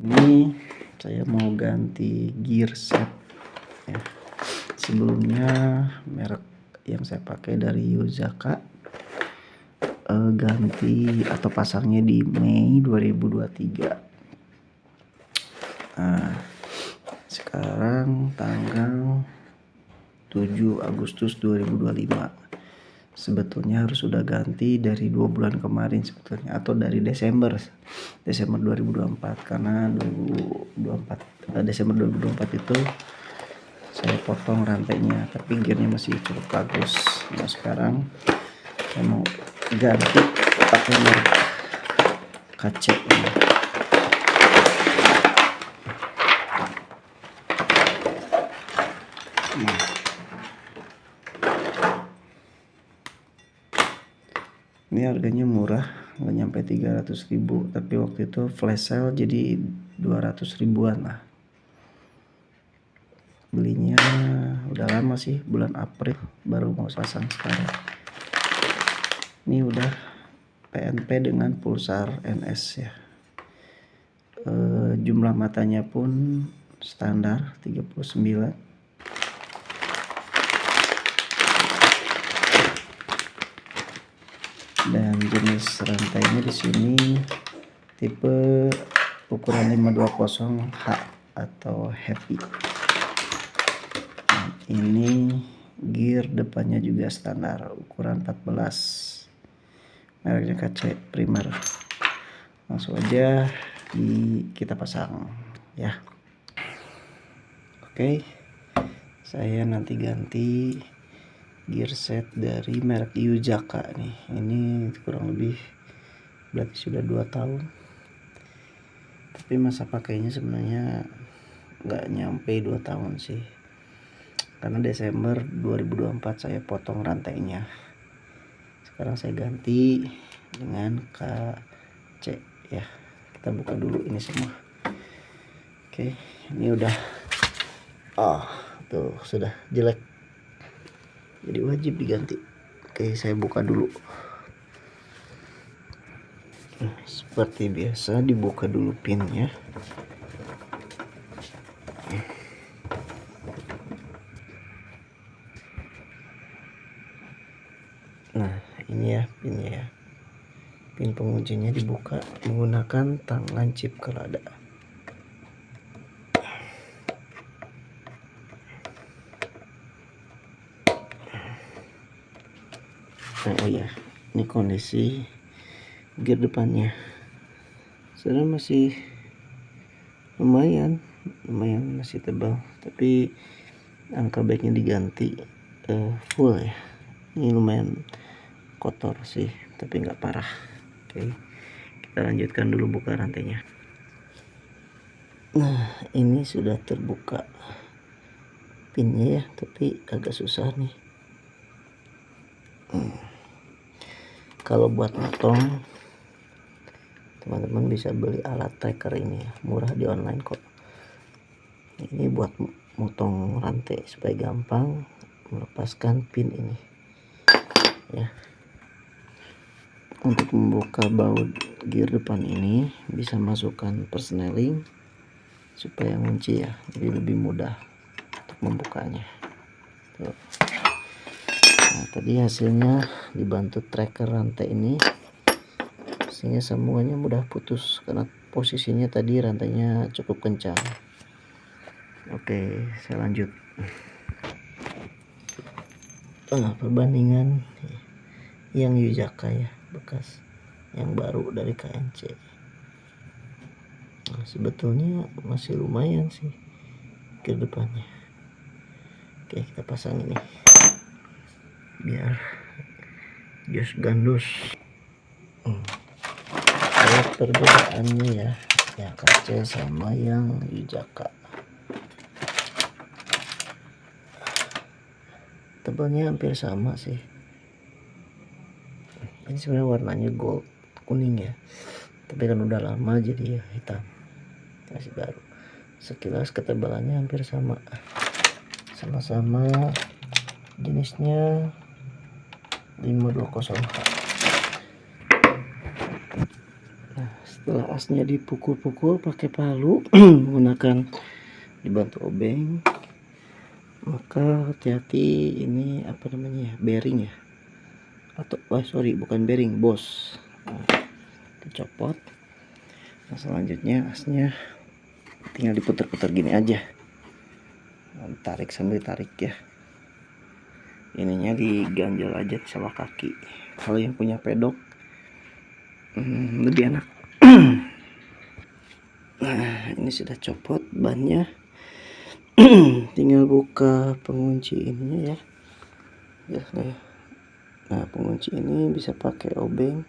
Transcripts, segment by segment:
ini saya mau ganti gear set ya. Sebelumnya merek yang saya pakai dari Yuzaka ganti atau pasangnya di Mei 2023. Sekarang tanggal 7 Agustus 2025. Sebetulnya harus sudah ganti dari 2 bulan kemarin sebetulnya, atau dari Desember 2024, karena Desember 2024 itu saya potong rantainya, tapi gearnya masih cukup bagus. Nah sekarang saya mau ganti pakai merek KC. Ini harganya murah, nggak nyampe 300.000, tapi waktu itu flash sale jadi 200 ribuan lah. Belinya udah lama sih, bulan April baru mau pasang sekarang. Ini udah PNP dengan pulsar NS ya. Jumlah matanya pun standar 39. Dan jenis rantainya di sini tipe ukuran 520H atau heavy. Nah, ini gear depannya juga standar ukuran 14, mereknya KC Primer. Langsung aja kita pasang ya. Oke, saya nanti ganti gear set dari merek Yuzaka nih. Ini kurang lebih berarti sudah 2 tahun, tapi masa pakainya sebenarnya nggak nyampe 2 tahun sih, karena Desember 2024 saya potong rantainya. Sekarang saya ganti dengan KC ya. Kita buka dulu ini semua. Oke, ini udah tuh sudah jelek, jadi wajib diganti. Oke, saya buka dulu. Seperti biasa dibuka dulu pinnya. Nah ini ya pinnya ya. Pin penguncinya dibuka menggunakan tangan chip kelada. Nah, oh ya, ini kondisi gear depannya. Sebenarnya masih lumayan masih tebal, tapi angka baiknya diganti full ya. Ini lumayan kotor sih, tapi nggak parah. Oke, kita lanjutkan dulu buka rantainya. Nah ini sudah terbuka pinnya ya, tapi agak susah nih. Kalau buat motong, teman-teman bisa beli alat tracker ini ya, murah di online kok. Ini buat motong rantai supaya gampang melepaskan pin ini ya. Untuk membuka baut gear depan ini bisa masukkan persneling supaya ngunci ya, jadi lebih mudah untuk membukanya. Tuh. Nah tadi hasilnya dibantu tracker rantai ini, sehingga sambungannya mudah putus karena posisinya tadi rantainya cukup kencang. Oke, saya lanjut. Perbandingan yang Yuzaka ya, bekas yang baru dari KNC. Nah, sebetulnya masih lumayan sih ke depannya. Oke, kita pasang ini biar jos gandus. Perbedaannya ya, yang KC sama yang Yuzaka. Tebalnya hampir sama sih. Ini sebenarnya warnanya gold kuning ya, tapi kan udah lama jadi ya hitam, masih baru. Sekilas ketebalannya hampir sama, sama-sama jenisnya 520H. Nah Setelah asnya dipukul-pukul pakai palu menggunakan dibantu obeng, maka hati-hati ini apa namanya ya, bearing ya, atau sorry bukan bearing, bos. Nah, dicopot. Nah, selanjutnya asnya tinggal diputar-putar gini aja, tarik sambil tarik ya, ininya diganjel aja di sawah kaki. Kalau yang punya pedok lebih enak. Nah, ini sudah copot bannya. Tinggal buka pengunci ininya ya. Nah, pengunci ini bisa pakai obeng,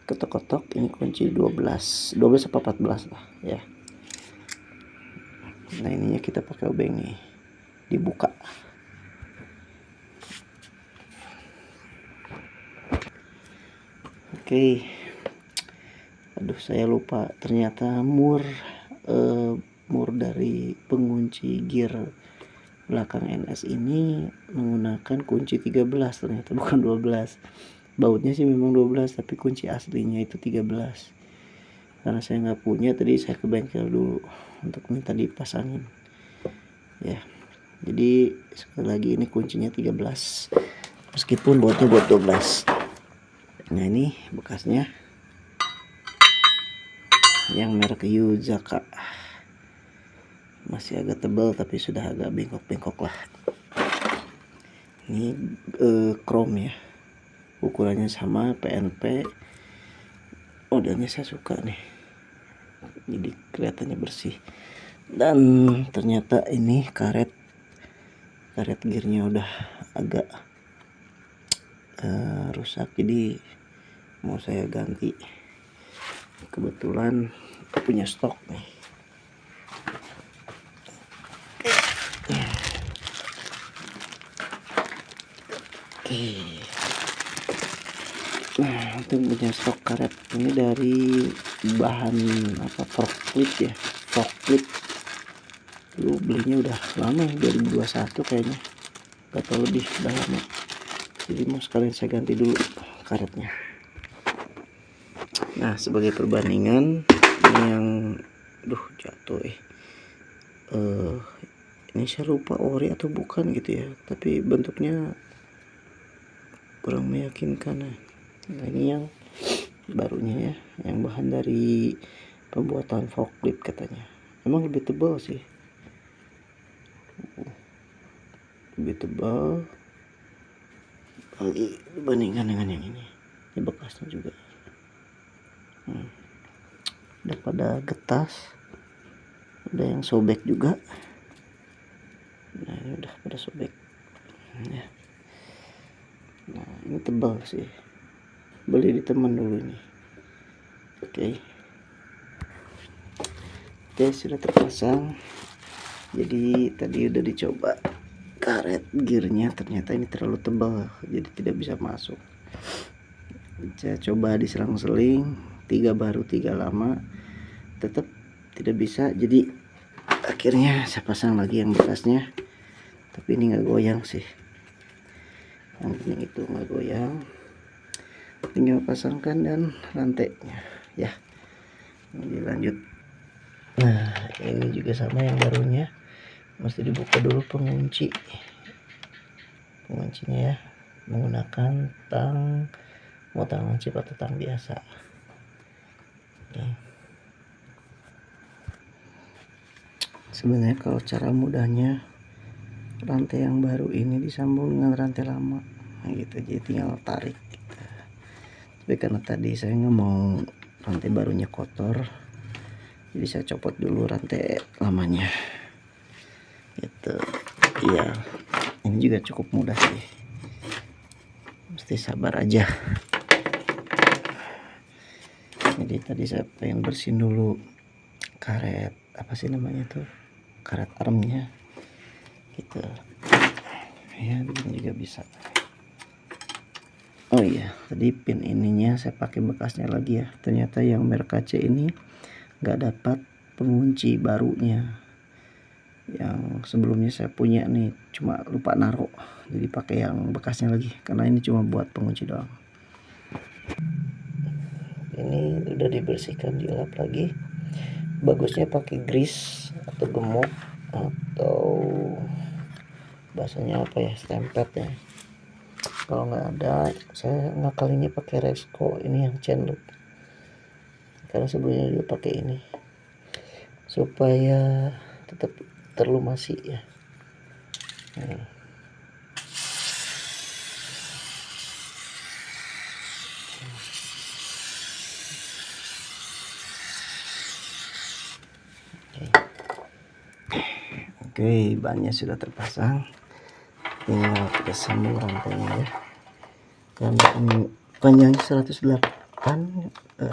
ketok-ketok. Ini kunci 12 apa 14 lah ya. Nah, ininya kita pakai obeng nih, dibuka. Oke. Aduh, saya lupa, ternyata mur dari pengunci gear belakang NS ini menggunakan kunci 13, ternyata bukan 12. Bautnya sih memang 12, tapi kunci aslinya itu 13. Karena saya nggak punya, tadi saya ke bengkel dulu untuk minta dipasangin ya. Jadi sekali lagi ini kuncinya 13 meskipun bautnya buat 12. Nah, ini bekasnya yang merek Yuzaka, masih agak tebal tapi sudah agak bengkok-bengkok lah. Ini chrome ya, ukurannya sama PNP. Modelnya saya suka nih, jadi kelihatannya bersih. Dan ternyata ini karet gearnya udah agak rusak, jadi mau saya ganti. Kebetulan punya stok nih. Oke. Nah, untuk punya stok karet ini dari bahan apa, forklift ya, forklift. Lu belinya udah lama ya, 2021 kayaknya, gak tau, lebih udah lama. Jadi mau sekalian saya ganti dulu karetnya. Nah, sebagai perbandingan, ini yang jatuh ini saya lupa ori atau bukan gitu ya, tapi bentuknya kurang meyakinkan. Nah, ini yang barunya ya, yang bahan dari pembuatan forklift katanya. Emang lebih tebal sih, lebih tebal lagi dibandingkan dengan yang ini. Ini bekasnya juga udah pada getas, ada yang sobek juga. Nah, ini udah pada sobek ya. Nah, ini tebal sih, beli di teman dulu ini. Oke, sudah terpasang. Jadi tadi udah dicoba karet gearnya, ternyata ini terlalu tebal, jadi tidak bisa masuk. Saya coba diselang-seling, 3 baru 3 lama, tetap tidak bisa. Jadi akhirnya saya pasang lagi yang bekasnya, tapi ini nggak goyang sih. Yang penting itu nggak goyang, tinggal pasangkan dan rantainya ya. Ini lanjut. Nah, ini juga sama yang barunya, mesti dibuka dulu penguncinya ya, menggunakan tang lancip atau tang biasa. Oke. Sebenarnya kalau cara mudahnya, rantai yang baru ini disambung dengan rantai lama, nah gitu, jadi tinggal tarik gitu. Tapi karena tadi saya nggak mau rantai barunya kotor, jadi saya copot dulu rantai lamanya gitu iya. Ini juga cukup mudah sih, mesti sabar aja. Jadi tadi saya pengen bersihin dulu karet, apa sih namanya tuh, karet armnya gitu ya. Ini juga bisa. Oh iya, tadi pin ininya saya pakai bekasnya lagi ya. Ternyata yang merek KC ini nggak dapat pengunci barunya. Yang sebelumnya saya punya nih, cuma lupa naruh, jadi pakai yang bekasnya lagi, karena ini cuma buat pengunci doang. ini udah dibersihkan, dilap lagi. Bagusnya pakai grease atau gemuk atau bahasanya apa ya, stempet ya. Kalau nggak ada, saya ngakalinnya pakai Resco ini yang chain loop, karena sebelumnya juga pakai ini supaya tetap terlumasi ya. Oke, bannya sudah terpasang, tinggal kita sambung rantainya ya. Karena ini panjangnya 108,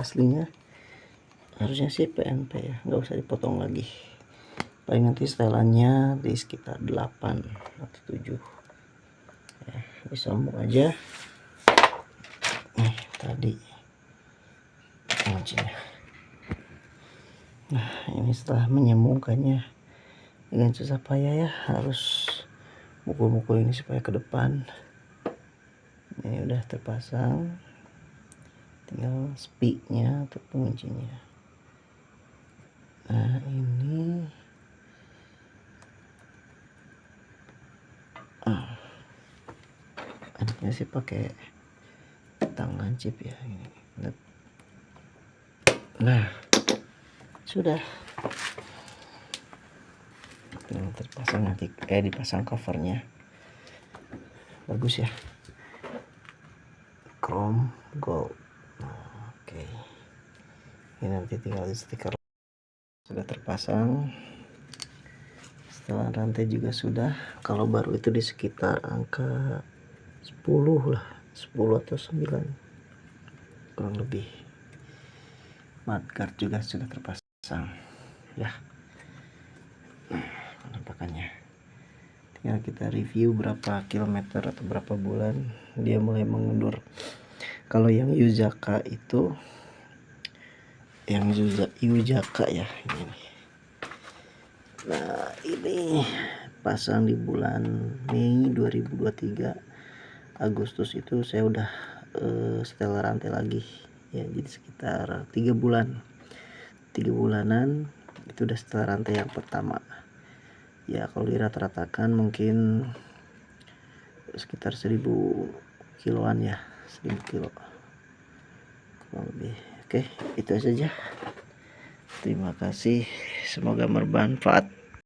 aslinya harusnya sih PNP ya, nggak usah dipotong lagi. Paling nanti setelannya di sekitar 8 atau 7 ya, disambung aja nih tadi kuncinya. Nah, ini setelah menyambungkannya dengan susah payah ya, harus mukul-mukul ini supaya ke depan. Ini udah terpasang, tinggal spiknya atau penguncinya. Nah, ini anaknya sih pakai tangan chip ya ini. Nah, sudah terpasang, nanti dipasang covernya. Bagus ya, chrome gold. Oke, ini nanti tinggal di stiker. Sudah terpasang, setelah rantai juga sudah. Kalau baru itu di sekitar angka 10 lah, 10 atau 9 kurang lebih. Mudguard juga sudah terpasang ya. Penampakannya tinggal kita review berapa kilometer atau berapa bulan dia mulai mengundur. Kalau yang Yuzaka itu, yang Yuzaka ya ini. Nah, ini pasang di bulan Mei 2023. Agustus itu saya udah setel rantai lagi ya, jadi sekitar 3 bulanan itu udah setel rantai yang pertama ya. Kalau dirata-ratakan mungkin sekitar 1000 kiloan ya, 1000 kilo kurang lebih. Oke, itu saja. Terima kasih, semoga bermanfaat.